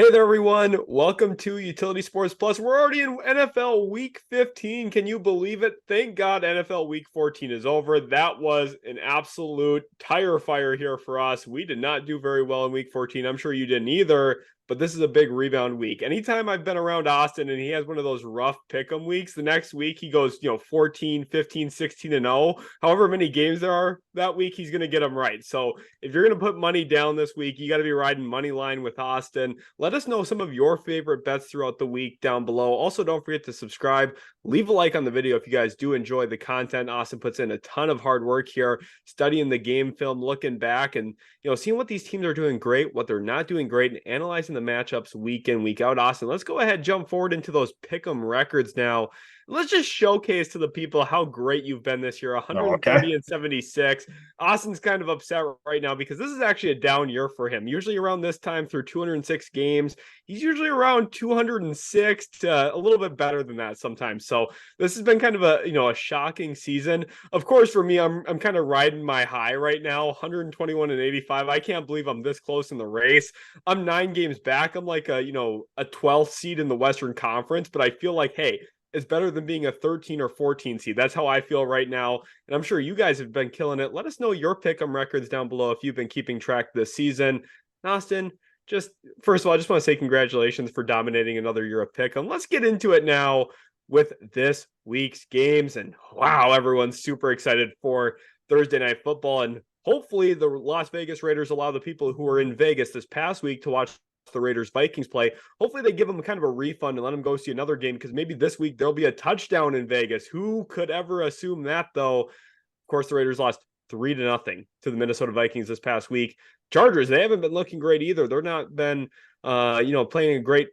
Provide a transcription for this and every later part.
Hey there, everyone. Welcome to Utility Sports Plus. We're already in NFL Week 15. Can you believe it? Thank God NFL Week 14 is over. That was an absolute tire fire here for us. We did not do very well in Week 14. I'm sure you didn't either, but this is a big rebound week. Anytime I've been around Austin and he has one of those rough pick'em weeks, the next week he goes, 14, 15, 16 and 0. However many games there are that week, he's going to get them right. So if you're going to put money down this week, you got to be riding money line with Austin. Let us know some of your favorite bets throughout the week down below. Also, don't forget to subscribe. Leave a like on the video if you guys do enjoy the content. Austin puts in a ton of hard work here, studying the game film, looking back, and seeing what these teams are doing great, what they're not doing great, and analyzing the matchups week in, week out. Austin, let's go ahead, jump forward into those pick'em records now. Let's just showcase to the people how great you've been this year. Oh, okay. 130 and 76. Austin's kind of upset right now because this is actually a down year for him. Usually around this time through 206 games, he's usually around 206 to a little bit better than that sometimes. So this has been kind of a shocking season. Of course, for me, I'm kind of riding my high right now, 121 and 85. I can't believe I'm this close in the race. I'm 9 games back. I'm like a 12th seed in the Western Conference, but I feel like, hey, it's better than being a 13 or 14 seed. That's how I feel right now. And I'm sure you guys have been killing it. Let us know your pick'em records down below if you've been keeping track this season. Austin, just first of all, I just want to say congratulations for dominating another year of pick'em. Let's get into it now with this week's games. And wow, everyone's super excited for Thursday Night Football. And hopefully the Las Vegas Raiders allow the people who were in Vegas this past week to watch the Raiders Vikings play. Hopefully they give them kind of a refund and let them go see another game, because maybe this week there'll be a touchdown in Vegas. Who could ever assume that, though? Of course, the Raiders lost 3-0 to the Minnesota Vikings this past week. Chargers, they haven't been looking great either. They're not been playing a great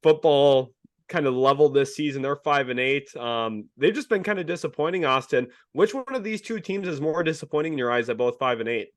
football kind of level this season. They're 5-8. They've just been kind of disappointing. Austin, which one of these two teams is more disappointing in your eyes at both 5-8?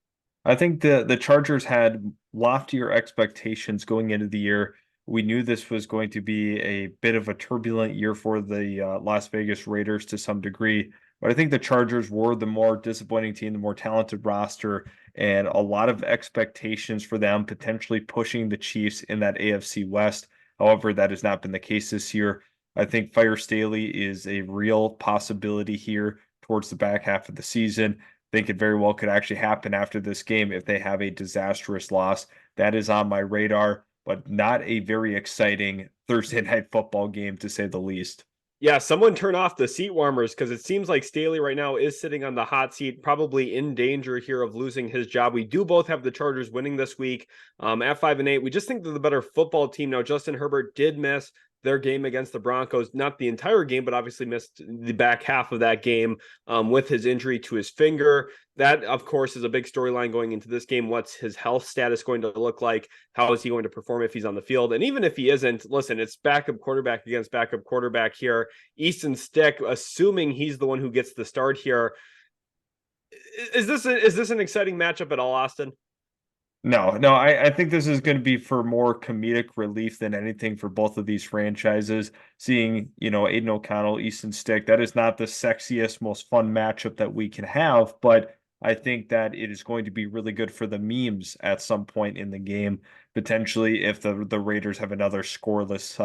I think the Chargers had loftier expectations going into the year. We knew this was going to be a bit of a turbulent year for the Las Vegas Raiders to some degree, but I think the Chargers were the more disappointing team, the more talented roster, and a lot of expectations for them potentially pushing the Chiefs in that AFC West. However, that has not been the case this year. I think Fire Staley is a real possibility here towards the back half of the season. Think it very well could actually happen after this game if they have a disastrous loss. That is on my radar, but not a very exciting Thursday night football game to say the least. Yeah, someone turn off the seat warmers, because it seems like Staley right now is sitting on the hot seat, probably in danger here of losing his job. We do both have the Chargers winning this week at 5-8. We just think they're the better football team. Now, Justin Herbert did miss their game against the Broncos, not the entire game, but obviously missed the back half of that game with his injury to his finger. That, of course, is a big storyline going into this game. What's his health status going to look like? How is he going to perform if he's on the field? And even if he isn't, listen, it's backup quarterback against backup quarterback here. Easton Stick, assuming he's the one who gets the start here. Is this an exciting matchup at all, Austin? No, I think this is going to be for more comedic relief than anything for both of these franchises. Seeing, Aiden O'Connell, Easton Stick, that is not the sexiest, most fun matchup that we can have, but I think that it is going to be really good for the memes at some point in the game, potentially if the Raiders have another scoreless,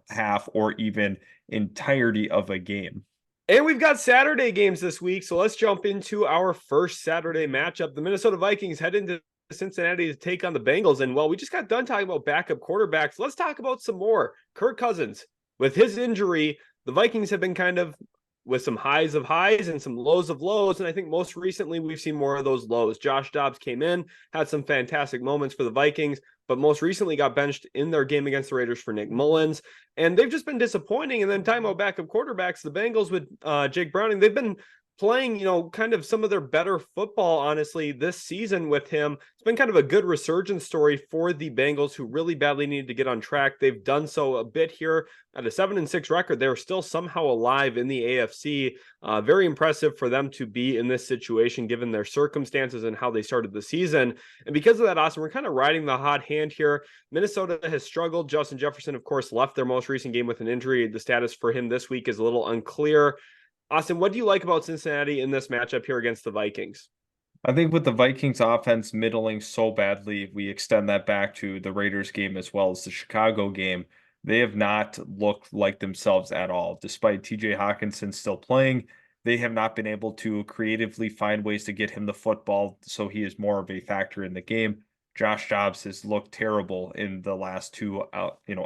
half or even entirety of a game. And we've got Saturday games this week, so let's jump into our first Saturday matchup. The Minnesota Vikings head into Cincinnati to take on the Bengals. And we just got done talking about backup quarterbacks. Let's talk about some more. Kirk Cousins, with his injury, the Vikings have been kind of with some highs of highs and some lows of lows. And I think most recently we've seen more of those lows. Josh Dobbs came in, had some fantastic moments for the Vikings, but most recently got benched in their game against the Raiders for Nick Mullins. And they've just been disappointing. And then talking about backup quarterbacks, the Bengals with Jake Browning, they've been playing, kind of some of their better football, honestly, this season with him. It's been kind of a good resurgence story for the Bengals, who really badly needed to get on track. They've done so a bit here at a 7-6 record. They're still somehow alive in the AFC. Very impressive for them to be in this situation, given their circumstances and how they started the season. And because of that, Austin, we're kind of riding the hot hand here. Minnesota has struggled. Justin Jefferson, of course, left their most recent game with an injury. The status for him this week is a little unclear. Austin, what do you like about Cincinnati in this matchup here against the Vikings? I think with the Vikings offense middling so badly, we extend that back to the Raiders game as well as the Chicago game. They have not looked like themselves at all. Despite TJ Hawkinson still playing, they have not been able to creatively find ways to get him the football so he is more of a factor in the game. Josh Dobbs has looked terrible in the last two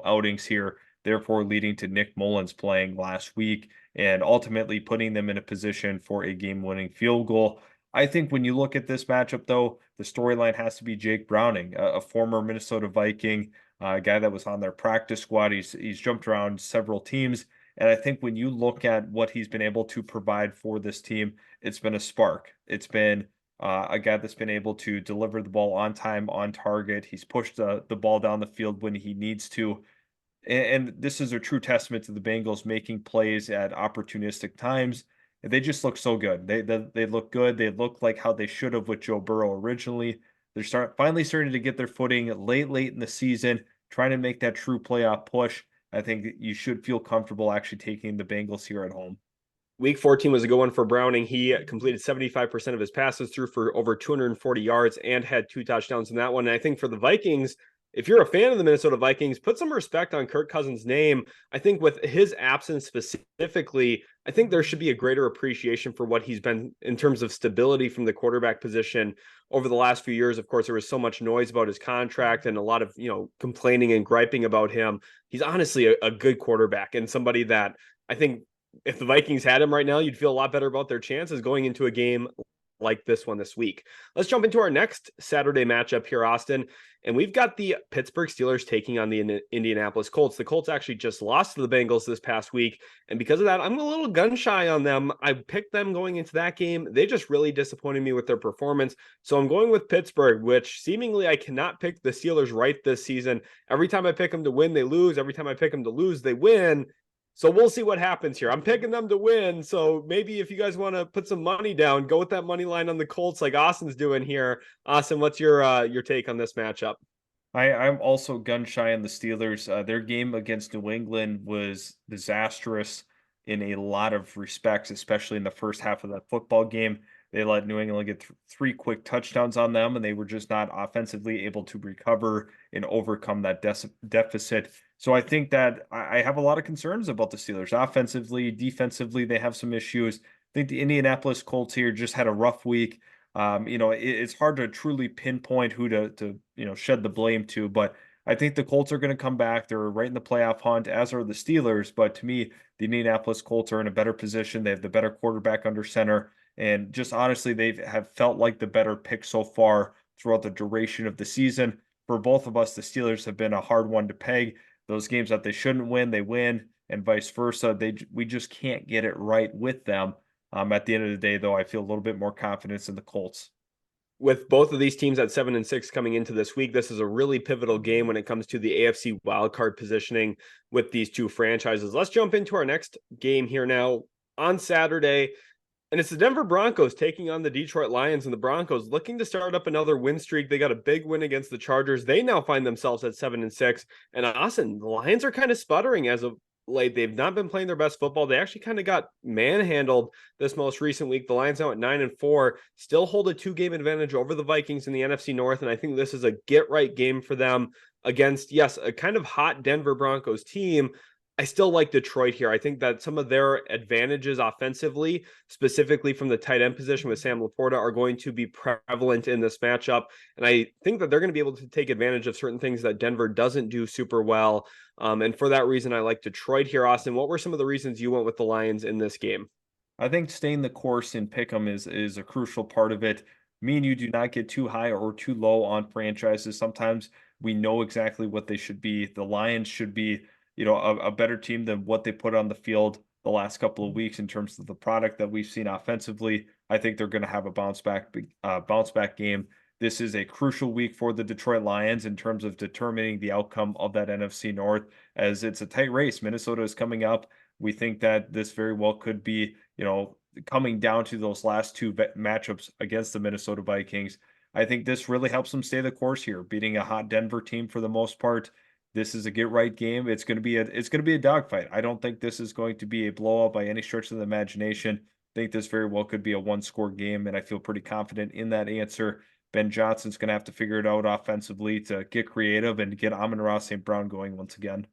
outings here, therefore leading to Nick Mullins playing last week and ultimately putting them in a position for a game-winning field goal. I think when you look at this matchup, though, the storyline has to be Jake Browning, a former Minnesota Viking, a guy that was on their practice squad. He's jumped around several teams, and I think when you look at what he's been able to provide for this team, it's been a spark. It's been a guy that's been able to deliver the ball on time, on target. He's pushed the ball down the field when he needs to. And this is a true testament to the Bengals making plays at opportunistic times. They just look so good. They look good. They look like how they should have with Joe Burrow originally. They're finally starting to get their footing late in the season, trying to make that true playoff push. I think you should feel comfortable actually taking the Bengals here at home. Week 14 was a good one for Browning. He completed 75% of his passes, threw for over 240 yards, and had 2 touchdowns in that one. And I think for the Vikings, if you're a fan of the Minnesota Vikings, put some respect on Kirk Cousins' name. I think with his absence specifically, I think there should be a greater appreciation for what he's been in terms of stability from the quarterback position over the last few years. Of course, there was so much noise about his contract and a lot of, complaining and griping about him. He's honestly a good quarterback and somebody that I think if the Vikings had him right now, you'd feel a lot better about their chances going into a game like this one this week. Let's jump into our next Saturday matchup here, Austin. And we've got the Pittsburgh Steelers taking on the Indianapolis Colts. The Colts actually just lost to the Bengals this past week. And because of that, I'm a little gun shy on them. I picked them going into that game. They just really disappointed me with their performance. So I'm going with Pittsburgh, which seemingly I cannot pick the Steelers right this season. Every time I pick them to win, they lose. Every time I pick them to lose, they win. So we'll see what happens here. I'm picking them to win. So maybe if you guys want to put some money down, go with that money line on the Colts like Austin's doing here. Austin, what's your take on this matchup? I'm also gun shy on the Steelers. Their game against New England was disastrous in a lot of respects, especially in the first half of that football game. They let New England get three quick touchdowns on them, and they were just not offensively able to recover and overcome that deficit. So I think that I have a lot of concerns about the Steelers. Offensively, defensively, they have some issues. I think the Indianapolis Colts here just had a rough week. It's hard to truly pinpoint who to shed the blame to, but I think the Colts are going to come back. They're right in the playoff hunt, as are the Steelers. But to me, the Indianapolis Colts are in a better position. They have the better quarterback under center, and just honestly, they have felt like the better pick so far throughout the duration of the season. For both of us, the Steelers have been a hard one to peg. Those games that they shouldn't win, they win, and vice versa. We just can't get it right with them. At the end of the day, though, I feel a little bit more confidence in the Colts. With both of these teams at 7-6 coming into this week, this is a really pivotal game when it comes to the AFC wildcard positioning with these two franchises. Let's jump into our next game here now on Saturday. And it's the Denver Broncos taking on the Detroit Lions, and the Broncos looking to start up another win streak. They got a big win against the Chargers. They now find themselves at 7-6. And Austin, the Lions are kind of sputtering as of late. They've not been playing their best football. They actually kind of got manhandled this most recent week. The Lions now at 9-4, still hold a 2-game advantage over the Vikings in the NFC North. And I think this is a get right game for them against, yes, a kind of hot Denver Broncos team. I still like Detroit here. I think that some of their advantages offensively, specifically from the tight end position with Sam Laporta, are going to be prevalent in this matchup. And I think that they're going to be able to take advantage of certain things that Denver doesn't do super well. And for that reason, I like Detroit here. Austin, what were some of the reasons you went with the Lions in this game? I think staying the course in Pickem is a crucial part of it. Me and you do not get too high or too low on franchises. Sometimes we know exactly what they should be. The Lions should be, a better team than what they put on the field the last couple of weeks in terms of the product that we've seen offensively. I think they're going to have a bounce back game. This is a crucial week for the Detroit Lions in terms of determining the outcome of that NFC North, as it's a tight race. Minnesota is coming up. We think that this very well could be, coming down to those last two matchups against the Minnesota Vikings. I think this really helps them stay the course here, beating a hot Denver team for the most part. This is a get right game. It's going to be a dogfight. I don't think this is going to be a blowout by any stretch of the imagination. think this very well could be a one-score game, and I feel pretty confident in that answer. Ben Johnson's going to have to figure it out offensively to get creative and get Amon-Ra St. Brown going once again.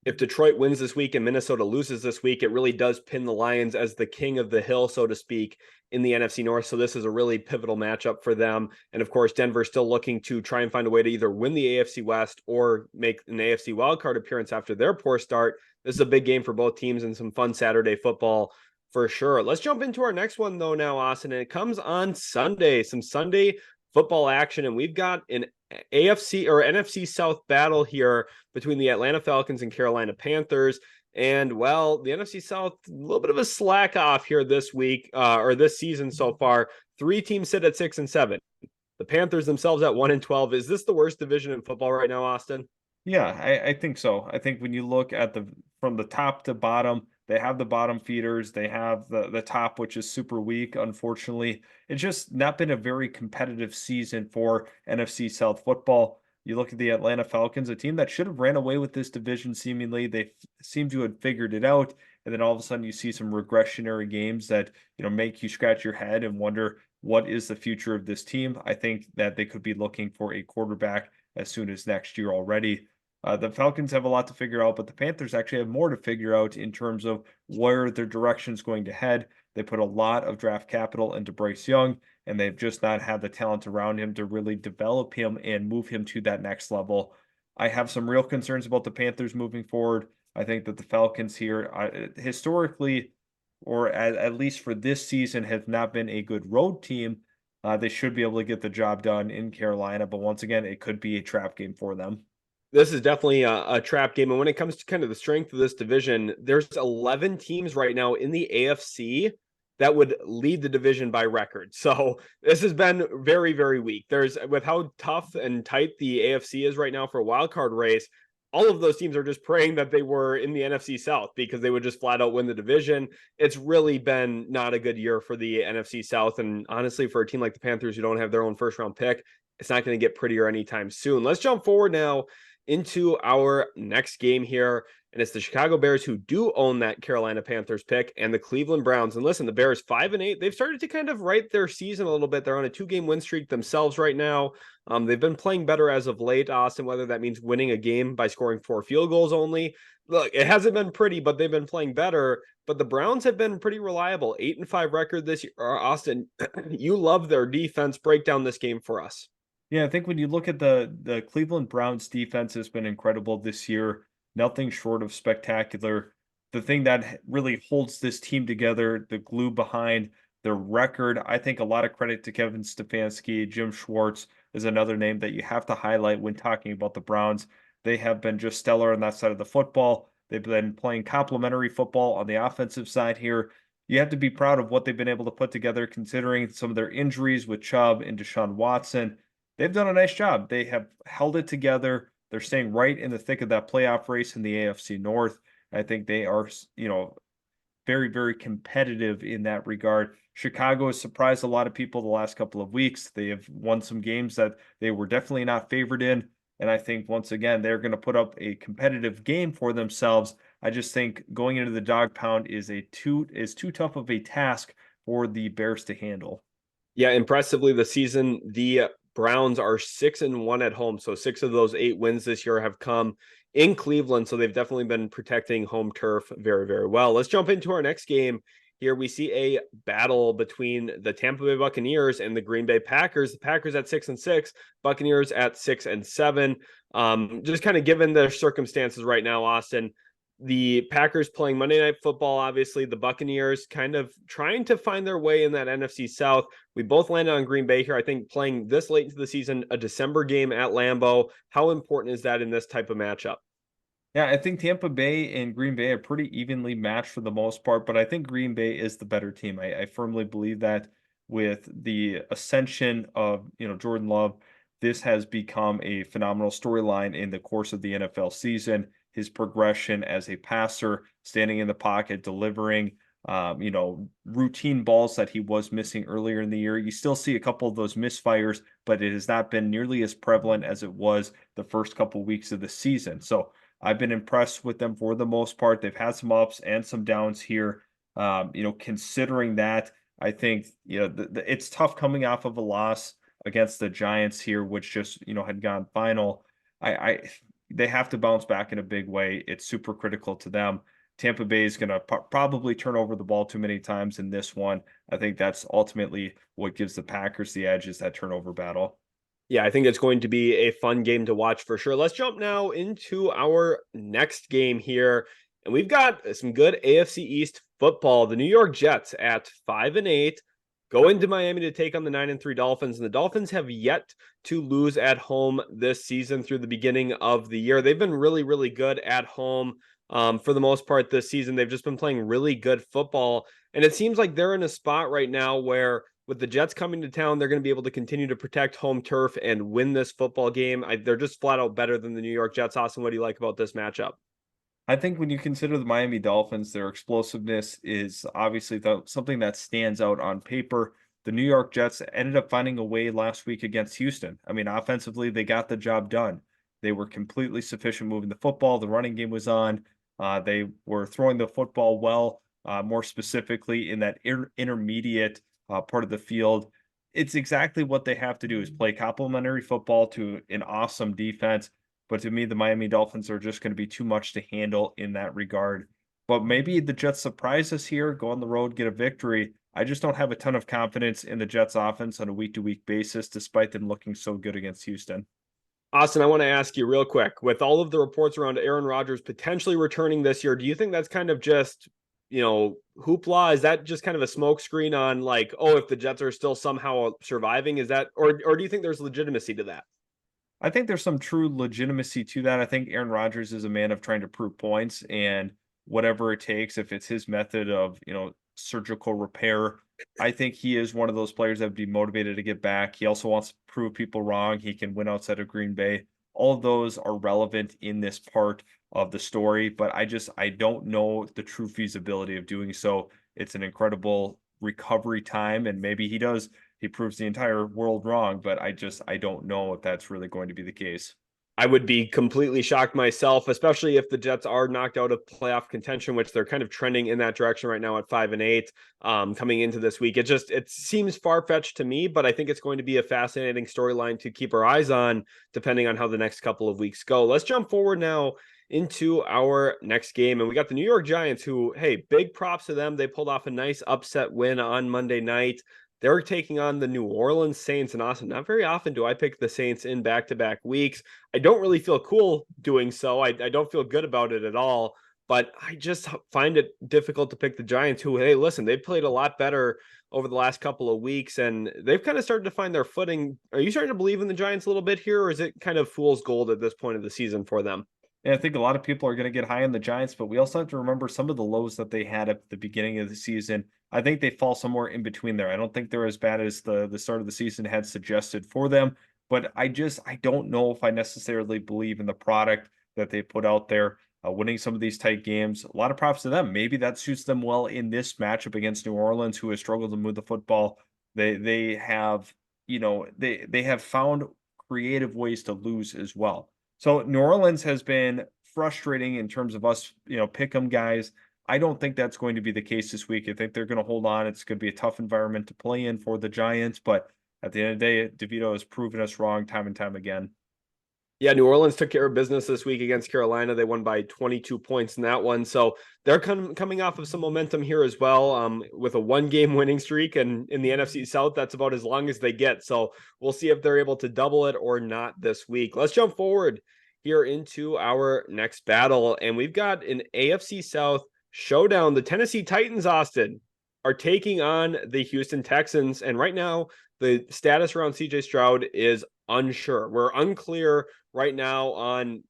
If Detroit wins this week and Minnesota loses this week, it really does pin the Lions as the king of the hill, so to speak, in the NFC North. So this is a really pivotal matchup for them. And of course, Denver's still looking to try and find a way to either win the AFC West or make an AFC wildcard appearance after their poor start. This is a big game for both teams and some fun Saturday football for sure. Let's jump into our next one, though, now, Austin. And it comes on Sunday, some Sunday football action. And we've got an AFC or NFC South battle here between the Atlanta Falcons and Carolina Panthers. And well, the NFC South, a little bit of a slack off here this week or this season so far. 3 teams sit at 6-7. The Panthers themselves at 1-12. Is this the worst division in football right now, Austin? Yeah, I think so. I think when you look at from the top to bottom, they have the bottom feeders, they have the top, which is super weak, unfortunately. It's just not been a very competitive season for NFC South football. You look at the Atlanta Falcons, a team that should have ran away with this division seemingly. They seem to have figured it out, and then all of a sudden you see some regressionary games that, make you scratch your head and wonder what is the future of this team. I think that they could be looking for a quarterback as soon as next year already. The Falcons have a lot to figure out, but the Panthers actually have more to figure out in terms of where their direction is going to head. They put a lot of draft capital into Bryce Young, and they've just not had the talent around him to really develop him and move him to that next level. I have some real concerns about the Panthers moving forward. I think that the Falcons here, historically, or at least for this season, have not been a good road team. They should be able to get the job done in Carolina, but once again, it could be a trap game for them. This is definitely a trap game. And when it comes to kind of the strength of this division, there's 11 teams right now in the AFC that would lead the division by record. So this has been very, very weak. There's, with how tough and tight the AFC is right now for a wild card race, all of those teams are just praying that they were in the NFC South because they would just flat out win the division. It's really been not a good year for the NFC South. And honestly, for a team like the Panthers who don't have their own first round pick, it's not going to get prettier anytime soon. Let's jump forward now into our next game here. And it's the Chicago Bears who do own that Carolina Panthers pick and the Cleveland Browns. And listen, the Bears 5-8, they've started to kind of right their season a little bit. They're on a 2-game win streak themselves right now. They've been playing better as of late, Austin, whether that means winning a game by scoring 4 field goals only. Look, it hasn't been pretty, but they've been playing better. But the Browns have been pretty reliable. 8-5 record this year. Austin, you love their defense. Break down this game for us. Yeah, I think when you look at the Cleveland Browns defense has been incredible this year. Nothing short of spectacular. The thing that really holds this team together, the glue behind their record, I think a lot of credit to Kevin Stefanski. Jim Schwartz is another name that you have to highlight when talking about the Browns. They have been just stellar on that side of the football. They've been playing complementary football on the offensive side here. You have to be proud of what they've been able to put together considering some of their injuries with Chubb and Deshaun Watson. They've done a nice job. They have held it together. They're staying right in the thick of that playoff race in the AFC North. I think they are, very, very competitive in that regard. Chicago has surprised a lot of people the last couple of weeks. They have won some games that they were definitely not favored in. And I think once again, they're going to put up a competitive game for themselves. I just think going into the dog pound is too tough of a task for the Bears to handle. Yeah, impressively this season, the Browns are 6-1 at home. So 6 of those 8 wins this year have come in Cleveland. So they've definitely been protecting home turf very, very well. Let's jump into our next game. Here we see a battle between the Tampa Bay Buccaneers and the Green Bay Packers. The Packers at 6-6, Buccaneers at 6-7. Just kind of given their circumstances right now, Austin, the Packers playing Monday Night Football, obviously the Buccaneers kind of trying to find their way in that NFC South. We both landed on Green Bay here. I think playing this late into the season, a December game at Lambeau, how important is that in this type of matchup? Yeah, I think Tampa Bay and Green Bay are pretty evenly matched for the most part, but I think Green Bay is the better team. I firmly believe that with the ascension of, Jordan Love, this has become a phenomenal storyline in the course of the NFL season. His progression as a passer, standing in the pocket, delivering, routine balls that he was missing earlier in the year. You still see a couple of those misfires, but it has not been nearly as prevalent as it was the first couple weeks of the season. So I've been impressed with them for the most part. They've had some ups and some downs here. Considering that, I think, it's tough coming off of a loss against the Giants here, which just, had gone final. I They have to bounce back in a big way. It's super critical to them. Tampa Bay is going to probably turn over the ball too many times in this one. I think that's ultimately what gives the Packers the edge, is that turnover battle. Yeah, I think it's going to be a fun game to watch for sure. Let's jump now into our next game here. And we've got some good AFC East football. The New York Jets at 5-8 go into Miami to take on the 9-3 Dolphins. And the Dolphins have yet to lose at home this season through the beginning of the year. They've been really, really good at home for the most part this season. They've just been playing really good football. And it seems like they're in a spot right now where with the Jets coming to town, they're going to be able to continue to protect home turf and win this football game. They're just flat out better than the New York Jets. Austin, what do you like about this matchup? I think when you consider the Miami Dolphins, their explosiveness is obviously something that stands out on paper. The New York Jets ended up finding a way last week against Houston. I mean, offensively, they got the job done. They were completely sufficient moving the football. The running game was on. They were throwing the football well, more specifically in that intermediate part of the field. It's exactly what they have to do, is play complementary football to an awesome defense. But to me, the Miami Dolphins are just going to be too much to handle in that regard. But maybe the Jets surprise us here, go on the road, get a victory. I just don't have a ton of confidence in the Jets offense on a week-to-week basis, despite them looking so good against Houston. Austin, I want to ask you real quick, with all of the reports around Aaron Rodgers potentially returning this year, do you think that's kind of just, hoopla? Is that just kind of a smokescreen on like, oh, if the Jets are still somehow surviving, is that, or do you think there's legitimacy to that? I think there's some true legitimacy to that. I think Aaron Rodgers is a man of trying to prove points, and whatever it takes, if it's his method of, surgical repair, I think he is one of those players that would be motivated to get back. He also wants to prove people wrong. He can win outside of Green Bay. All of those are relevant in this part of the story, but I don't know the true feasibility of doing so. It's an incredible recovery time, and maybe he proves the entire world wrong, but I don't know if that's really going to be the case. I would be completely shocked myself, especially if the Jets are knocked out of playoff contention, which they're kind of trending in that direction right now at 5-8, coming into this week. It seems far fetched to me, but I think it's going to be a fascinating storyline to keep our eyes on, depending on how the next couple of weeks go. Let's jump forward now into our next game, and we got the New York Giants, who, hey, big props to them. They pulled off a nice upset win on Monday night. They're taking on the New Orleans Saints. And Austin, not very often do I pick the Saints in back-to-back weeks. I don't really feel cool doing so. I don't feel good about it at all. But I just find it difficult to pick the Giants, who, hey, listen, they've played a lot better over the last couple of weeks, and they've kind of started to find their footing. Are you starting to believe in the Giants a little bit here, or is it kind of fool's gold at this point of the season for them? And I think a lot of people are going to get high on the Giants, but we also have to remember some of the lows that they had at the beginning of the season. I think they fall somewhere in between there. I don't think they're as bad as the start of the season had suggested for them, but I don't know if I necessarily believe in the product that they put out there. Winning some of these tight games, a lot of props to them. Maybe that suits them well in this matchup against New Orleans, who has struggled to move the football. They have, they have found creative ways to lose as well. So New Orleans has been frustrating in terms of us, pick 'em guys. I don't think that's going to be the case this week. I think they're going to hold on. It's going to be a tough environment to play in for the Giants, but at the end of the day, DeVito has proven us wrong time and time again. Yeah, New Orleans took care of business this week against Carolina. They won by 22 points in that one. So they're coming off of some momentum here as well, with a one-game winning streak. And in the NFC South, that's about as long as they get. So we'll see if they're able to double it or not this week. Let's jump forward here into our next battle. And we've got an AFC South showdown. The Tennessee Titans, Austin, are taking on the Houston Texans. And right now, the status around CJ Stroud is unsure. We're unclear right now on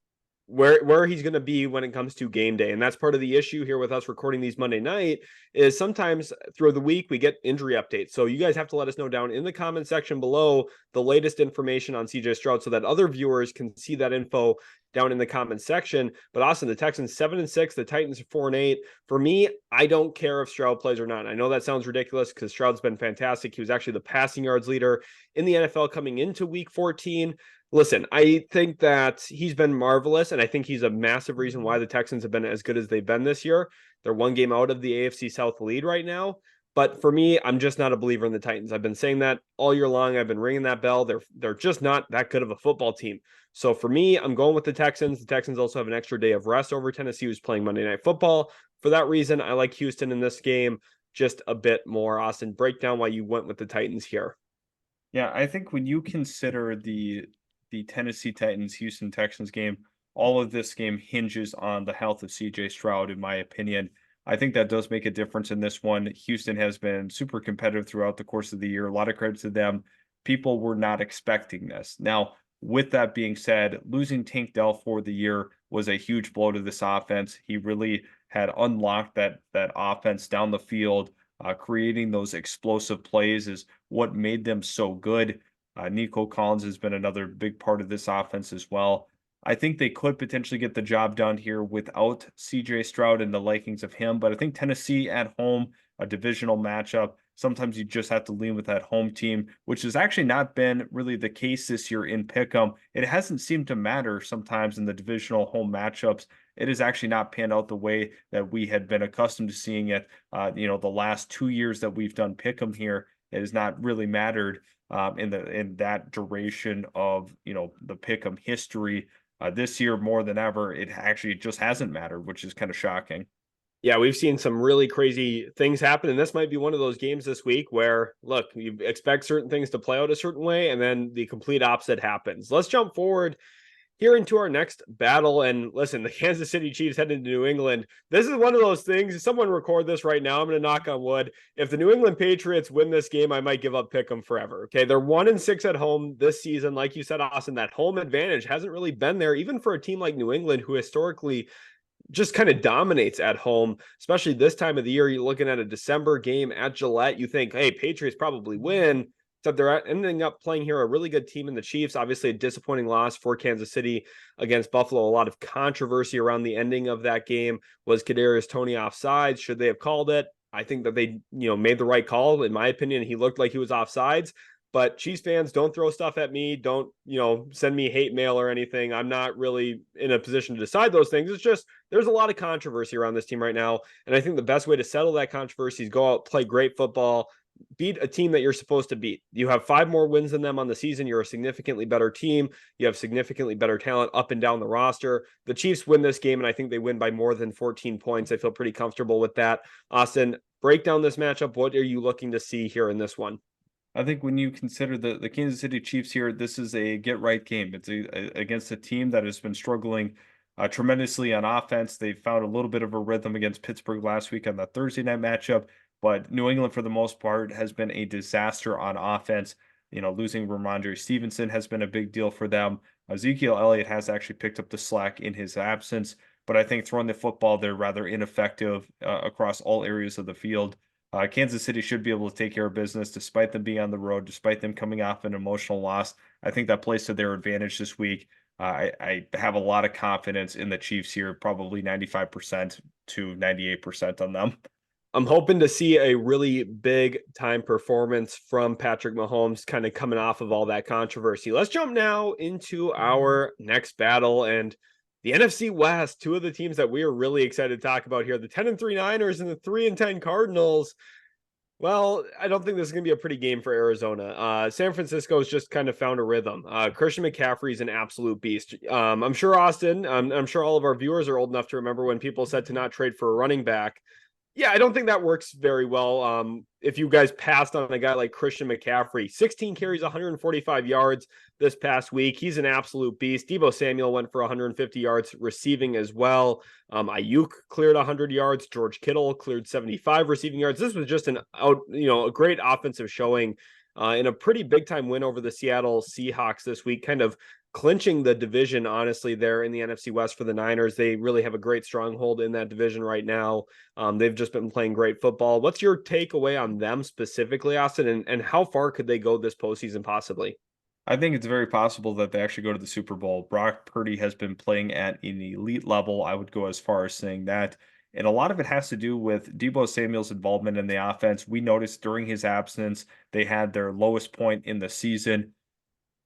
where he's going to be when it comes to game day. And that's part of the issue here with us recording these Monday night, is sometimes through the week we get injury updates. So you guys have to let us know down in the comment section below the latest information on CJ Stroud so that other viewers can see that info down in the comment section. But Austin, the Texans 7-6, the Titans are 4-8. For me, I don't care if Stroud plays or not. I know that sounds ridiculous because Stroud's been fantastic. He was actually the passing yards leader in the NFL coming into week 14. Listen, I think that he's been marvelous, and I think he's a massive reason why the Texans have been as good as they've been this year. They're one game out of the AFC South lead right now. But for me, I'm just not a believer in the Titans. I've been saying that all year long. I've been ringing that bell. They're just not that good of a football team. So for me, I'm going with the Texans. The Texans also have an extra day of rest over Tennessee, who's playing Monday Night Football. For that reason, I like Houston in this game just a bit more. Austin, break down why you went with the Titans here. Yeah, I think when you consider the Tennessee Titans Houston Texans game, all of this game hinges on the health of CJ Stroud, in my opinion. I think that does make a difference in this one. Houston has been super competitive throughout the course of the year. A lot of credit to them. People were not expecting this. Now, with that being said, losing Tank Dell for the year was a huge blow to this offense. He really had unlocked that offense down the field. Creating those explosive plays is what made them so good. Nico Collins has been another big part of this offense as well. I think they could potentially get the job done here without CJ Stroud and the likings of him, but I think Tennessee at home, a divisional matchup, sometimes you just have to lean with that home team, which has actually not been really the case this year in Pick'em. It hasn't seemed to matter sometimes in the divisional home matchups. It has actually not panned out the way that we had been accustomed to seeing it. The last 2 years that we've done Pick'em here, it has not really mattered in that duration of the Pick'em history. This year more than ever, it actually just hasn't mattered, which is kind of shocking. Yeah, we've seen some really crazy things happen, and this might be one of those games this week where, look, you expect certain things to play out a certain way, and then the complete opposite happens. Let's jump forward here into our next battle. And listen, the Kansas City Chiefs heading to New England. This is one of those things. If someone record this right now, I'm going to knock on wood. If the New England Patriots win this game, I might give up Pick'em forever. Okay. They're 1-6 at home this season. Like you said, Austin, that home advantage hasn't really been there, even for a team like New England, who historically just kind of dominates at home, especially this time of the year. You're looking at a December game at Gillette. You think, hey, Patriots probably win. Except they're ending up playing here a really good team in the Chiefs. Obviously, a disappointing loss for Kansas City against Buffalo. A lot of controversy around the ending of that game. Was Kadarius Toney offsides? Should they have called it? I think that they, made the right call. In my opinion, he looked like he was offsides. But Chiefs fans, don't throw stuff at me. Don't, send me hate mail or anything. I'm not really in a position to decide those things. It's just there's a lot of controversy around this team right now. And I think the best way to settle that controversy is go out, play great football, beat a team that you're supposed to beat. You have 5 more wins than them on the season. You're a significantly better team. You have significantly better talent up and down the roster. The Chiefs win this game, and I think they win by more than 14 points. I feel pretty comfortable with that. Austin, break down this matchup. What are you looking to see here in this one? I think when you consider the Kansas City Chiefs here, this is a get-right game. It's against a team that has been struggling tremendously on offense. They found a little bit of a rhythm against Pittsburgh last week on the Thursday night matchup. But New England, for the most part, has been a disaster on offense. Losing Ramondre Stevenson has been a big deal for them. Ezekiel Elliott has actually picked up the slack in his absence, but I think throwing the football, they're rather ineffective across all areas of the field. Kansas City should be able to take care of business despite them being on the road, despite them coming off an emotional loss. I think that plays to their advantage this week. I have a lot of confidence in the Chiefs here, probably 95% to 98% on them. I'm hoping to see a really big time performance from Patrick Mahomes, kind of coming off of all that controversy. Let's jump now into our next battle, and the NFC West. 2 of the teams that we are really excited to talk about here, the 10-3 Niners and the 3-10 Cardinals. Well, I don't think this is going to be a pretty game for Arizona. San Francisco's just kind of found a rhythm. Christian McCaffrey is an absolute beast. I'm sure Austin, I'm sure all of our viewers are old enough to remember when people said to not trade for a running back. Yeah, I don't think that works very well. If you guys passed on a guy like Christian McCaffrey, 16 carries, 145 yards this past week. He's an absolute beast. Deebo Samuel went for 150 yards receiving as well. Ayuk cleared 100 yards. George Kittle cleared 75 receiving yards. This was just a great offensive showing in a pretty big time win over the Seattle Seahawks this week, kind of clinching the division, honestly, there in the NFC West for the Niners. They really have a great stronghold in that division right now. They've just been playing great football. What's your takeaway on them specifically, Austin, and how far could they go this postseason possibly? I think it's very possible that they actually go to the Super Bowl. Brock Purdy has been playing at an elite level. I would go as far as saying that. And a lot of it has to do with Deebo Samuel's involvement in the offense. We noticed during his absence, they had their lowest point in the season.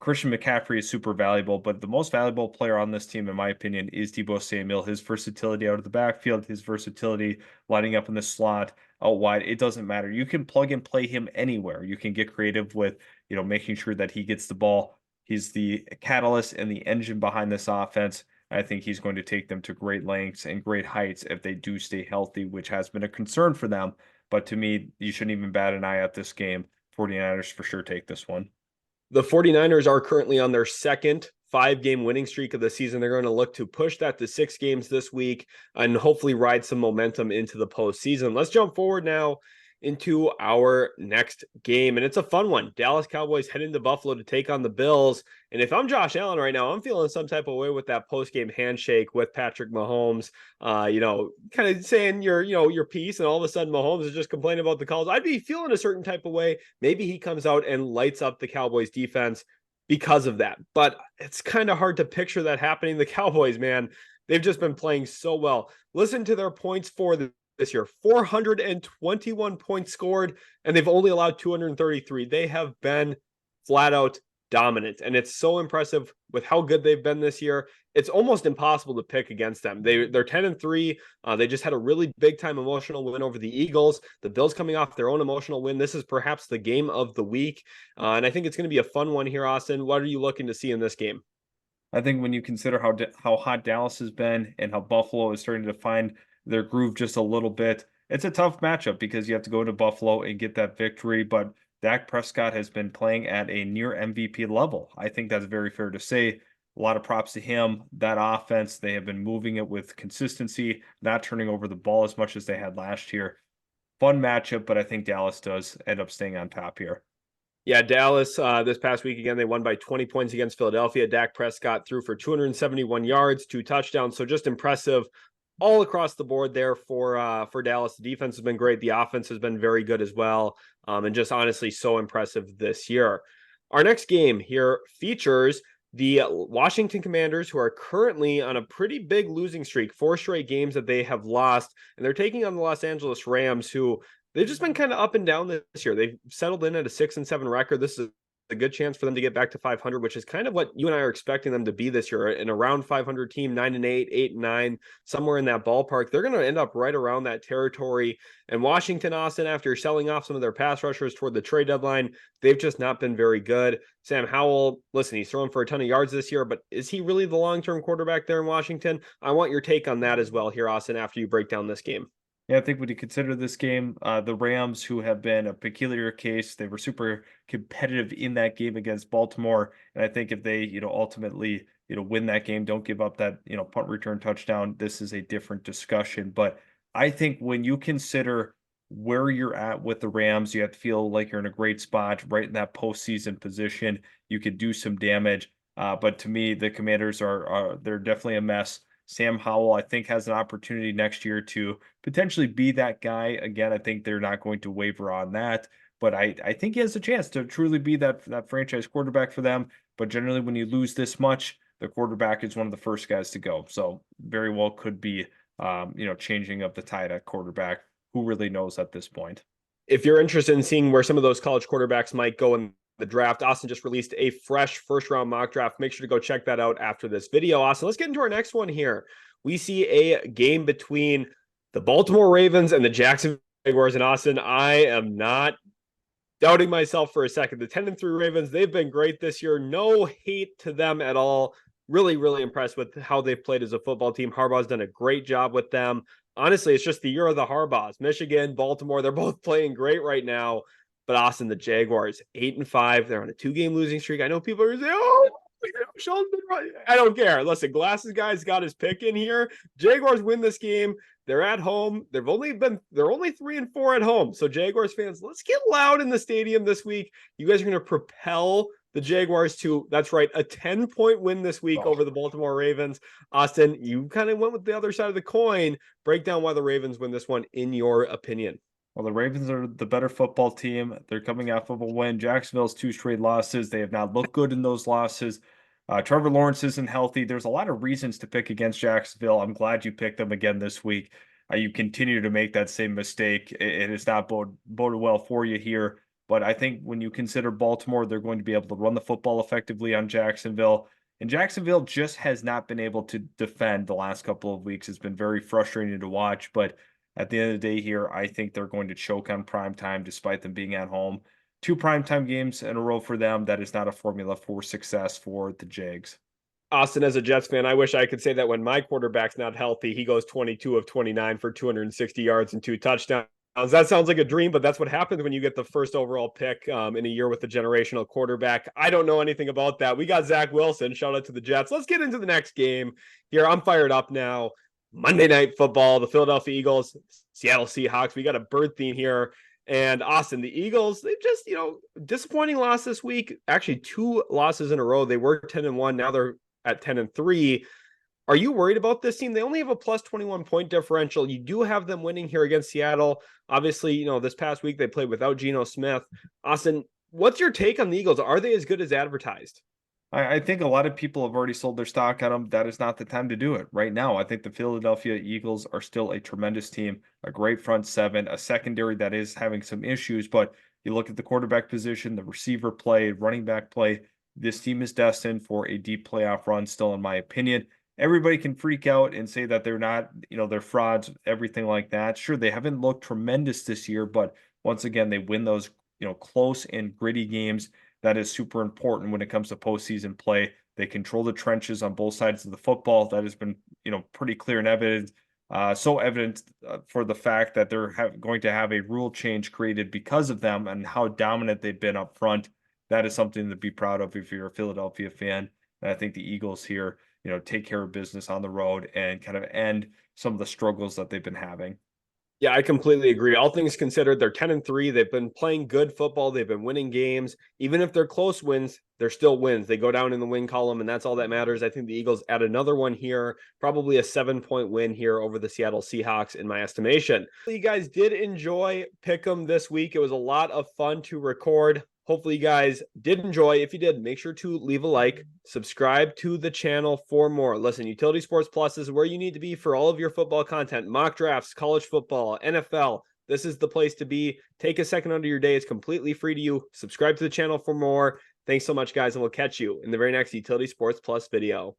Christian McCaffrey is super valuable, but the most valuable player on this team, in my opinion, is Deebo Samuel. His versatility out of the backfield, his versatility lining up in the slot, out wide, it doesn't matter. You can plug and play him anywhere. You can get creative with, making sure that he gets the ball. He's the catalyst and the engine behind this offense. I think he's going to take them to great lengths and great heights if they do stay healthy, which has been a concern for them. But to me, you shouldn't even bat an eye at this game. 49ers for sure take this one. The 49ers are currently on their second 5-game winning streak of the season. They're going to look to push that to 6 games this week and hopefully ride some momentum into the postseason. Let's jump forward now into our next game, and it's a fun one. Dallas Cowboys heading to Buffalo to take on the Bills. And if I'm Josh Allen right now, I'm feeling some type of way with that post-game handshake with Patrick Mahomes, kind of saying your piece, and all of a sudden Mahomes is just complaining about the calls. I'd be feeling a certain type of way. Maybe he comes out and lights up the Cowboys defense because of that. But it's kind of hard to picture that happening. The Cowboys, man, they've just been playing so well. Listen to their points for this year: 421 points scored, and they've only allowed 233. They have been flat out dominant, and it's so impressive with how good they've been this year. It's almost impossible to pick against them. They're 10-3. They just had a really big time emotional win over the Eagles. The Bills coming off their own emotional win. This is perhaps the game of the week, and I think it's going to be a fun one here, Austin. What are you looking to see in this game? I think when you consider how hot Dallas has been and how Buffalo is starting to find their groove just a little bit, it's a tough matchup because you have to go to Buffalo and get that victory. But Dak Prescott has been playing at a near MVP level. I think that's very fair to say. A lot of props to him. That offense, they have been moving it with consistency, not turning over the ball as much as they had last year. Fun matchup, but I think Dallas does end up staying on top here. Yeah, Dallas this past week, again, they won by 20 points against Philadelphia. Dak Prescott threw for 271 yards, 2 touchdowns. So just impressive all across the board there for Dallas. The defense has been great. The offense has been very good as well. And just honestly so impressive this year. Our next game here features the Washington Commanders, who are currently on a pretty big losing streak, 4 straight games that they have lost. And they're taking on the Los Angeles Rams, who they've just been kind of up and down this year. They've settled in at a 6-7 record. This is a good chance for them to get back to 500, which is kind of what you and I are expecting them to be this year. An around 500 team, 9-8, 8-9, somewhere in that ballpark. They're going to end up right around that territory. And Washington, Austin, after selling off some of their pass rushers toward the trade deadline, they've just not been very good. Sam Howell, listen, he's throwing for a ton of yards this year, but is he really the long-term quarterback there in Washington? I want your take on that as well here, Austin, after you break down this game. Yeah, I think when you consider this game, the Rams, who have been a peculiar case, they were super competitive in that game against Baltimore. And I think if they, ultimately, win that game, don't give up that, punt return touchdown, this is a different discussion. But I think when you consider where you're at with the Rams, you have to feel like you're in a great spot, right in that postseason position. You could do some damage. But to me, the Commanders they're definitely a mess. Sam Howell, I think, has an opportunity next year to potentially be that guy. Again, I think they're not going to waver on that, but I think he has a chance to truly be that franchise quarterback for them. But generally, when you lose this much, the quarterback is one of the first guys to go. So very well could be, changing of the tide at quarterback. Who really knows at this point? If you're interested in seeing where some of those college quarterbacks might go in the draft, Austin just released a fresh first-round mock draft. Make sure to go check that out after this video. Austin, let's get into our next one here. We see a game between the Baltimore Ravens and the Jacksonville Jaguars. And Austin, I am not doubting myself for a second. The 10-3 Ravens, they've been great this year. No hate to them at all. Really, really impressed with how they've played as a football team. Harbaugh's done a great job with them. Honestly, it's just the year of the Harbaughs. Michigan, Baltimore, they're both playing great right now. But Austin, the Jaguars, 8-5. They're on a 2-game losing streak. I know people are saying, "Oh, Sean's been right." I don't care. Listen, Glasses guy's got his pick in here. Jaguars win this game. They're at home. They're only 3-4 at home. So Jaguars fans, let's get loud in the stadium this week. You guys are going to propel the Jaguars to, that's right, a 10-point win this week over the Baltimore Ravens. Austin, you kind of went with the other side of the coin. Break down why the Ravens win this one in your opinion. Well, the Ravens are the better football team. They're coming off of a win. Jacksonville's two straight losses. They have not looked good in those losses. Trevor Lawrence isn't healthy. There's a lot of reasons to pick against Jacksonville. I'm glad you picked them again this week. You continue to make that same mistake. It has not boded well for you here. But I think when you consider Baltimore, they're going to be able to run the football effectively on Jacksonville. And Jacksonville just has not been able to defend the last couple of weeks. It's been very frustrating to watch. But at the end of the day here, I think they're going to choke on prime time despite them being at home. Two primetime games in a row for them. That is not a formula for success for the Jags. Austin, as a Jets fan, I wish I could say that when my quarterback's not healthy, he goes 22 of 29 for 260 yards and 2 touchdowns. That sounds like a dream, but that's what happens when you get the first overall pick in a year with a generational quarterback. I don't know anything about that. We got Zach Wilson. Shout out to the Jets. Let's get into the next game here. I'm fired up now. Monday Night Football, the Philadelphia Eagles, Seattle Seahawks. We got a bird theme here. And Austin, the Eagles, they've just, disappointing loss this week. Actually, 2 losses in a row. They were 10-1. Now they're at 10-3. Are you worried about this team? They only have a plus 21 point differential. You do have them winning here against Seattle. Obviously, this past week they played without Geno Smith. Austin, what's your take on the Eagles? Are they as good as advertised? I think a lot of people have already sold their stock on them. That is not the time to do it right now. I think the Philadelphia Eagles are still a tremendous team, a great front seven, a secondary that is having some issues. But you look at the quarterback position, the receiver play, running back play. This team is destined for a deep playoff run, still, in my opinion. Everybody can freak out and say that they're not, they're frauds, everything like that. Sure, they haven't looked tremendous this year, but once again, they win those, close and gritty games. That is super important when it comes to postseason play. They control the trenches on both sides of the football. That has been, pretty clear and evident. So evident for the fact that they're going to have a rule change created because of them and how dominant they've been up front. That is something to be proud of if you're a Philadelphia fan. And I think the Eagles here, take care of business on the road and kind of end some of the struggles that they've been having. Yeah, I completely agree. All things considered, they're 10-3. They've been playing good football. They've been winning games. Even if they're close wins, they're still wins. They go down in the win column, and that's all that matters. I think the Eagles add another one here, probably a 7-point win here over the Seattle Seahawks, in my estimation. You guys did enjoy Pick'em this week. It was a lot of fun to record. Hopefully you guys did enjoy. If you did, make sure to leave a like, subscribe to the channel for more. Listen, Utility Sports Plus is where you need to be for all of your football content, mock drafts, college football, NFL. This is the place to be. Take a second out of your day. It's completely free to you. Subscribe to the channel for more. Thanks so much, guys, and we'll catch you in the very next Utility Sports Plus video.